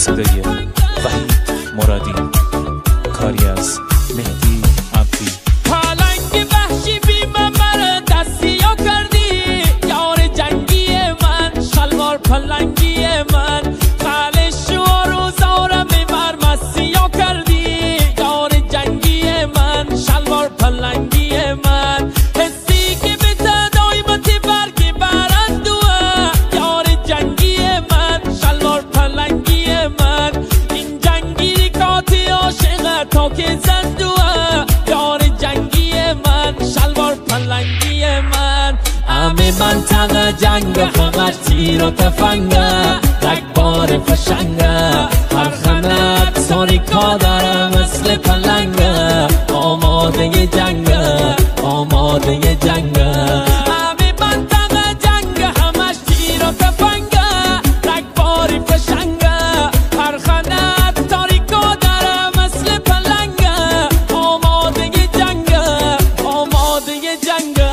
صدای وحید مرادی، کاری از مهدی عبدی. پلنگ وحشی بی ممر دستیا کردی، یار جنگی من، شلوار پلنگی من، خالش و روزارم بر مسیا کردی، یار جنگی من، شلوار پلنگی من، حسی که به تدایمتی برگی برندوه، یار جنگی من، شلوار پلنگی من، این جنگی کاتی عاشق تا که زندوه، یار جنگی من، شلوار پلنگی من. همه منطقه جنگ فقط تیر و تفنگه، رگبار فشنگه، هر خنک ساریکا داره مثل پلنگه، آماده جنگه، آماده جنگه. همه منطقه جنگ همش تیر و تفنگه، رگبار فشنگه، هر خنک تاریکا داره مثل پلنگه، آماده جنگه، آماده جنگه.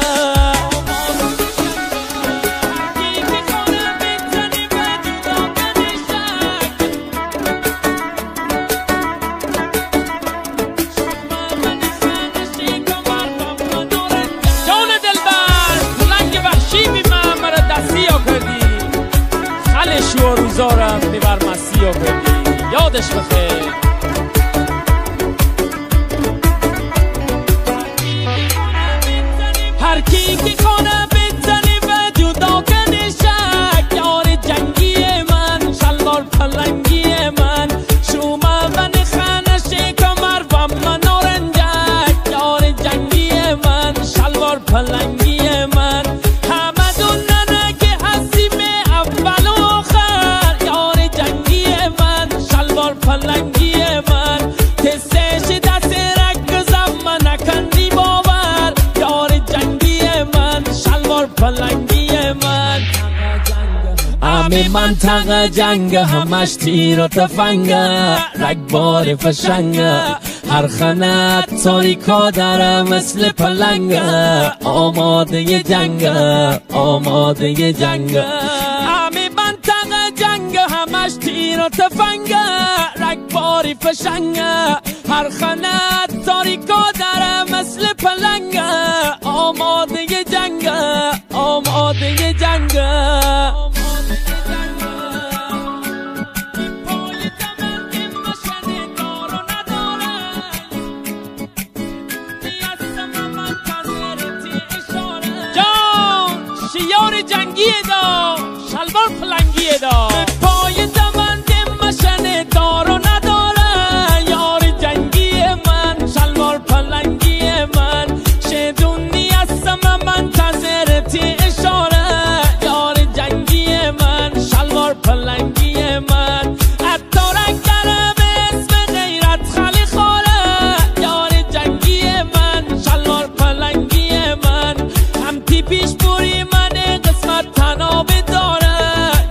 و روزارم ببر مسیح کردی، یادش بخیر. هر کی که خانه بزنی و جدا کنی شک، یار جنگی من، شلوار پلنگی من، شومه و نخانه کمر و منارنجک، یار جنگی من، شلوار پلنگی من. همه دوننه که هستیم اول و آخر، یار جنگی من، شلوار پلنگی من، تستش دست رکزم من نکندی باور، یار جنگی من، شلوار پلنگی من. همه منطقه جنگ همش تیر و تفنگه، رگبار فشنگه، هر خنک تاریکا داره مثل پلنگه، آماده جنگه، آماده جنگه. همه منطقه جنگ همش تیر و تفنگه، رگبار فشنگه، هر خنک تاریکا داره مثل پلنگه، آماده جنگه، آماده جنگه. یار جنگی دا، شلوار پلنگی دا، پای دمند مشن دار و نداره، یار جنگی من، شلوار پلنگی من، شدونی هستم منتظرتی اشاره، یار جنگی من، شلوار پلنگی من. اتارک داره به اسم غیرت خالی خوره، یار جنگی من، شلوار پلنگی من، هم تی پیش بوری من تنابه داره،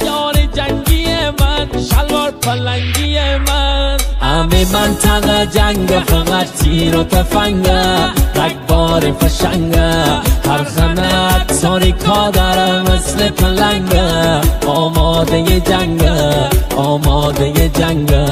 یار جنگی من، شلوار پلنگی من. همه منطقه جنگ فقط تیر و تفنگه، رگبار فشنگه، هر خنک تاریکا داره مثل پلنگه، آماده جنگه، آماده جنگه.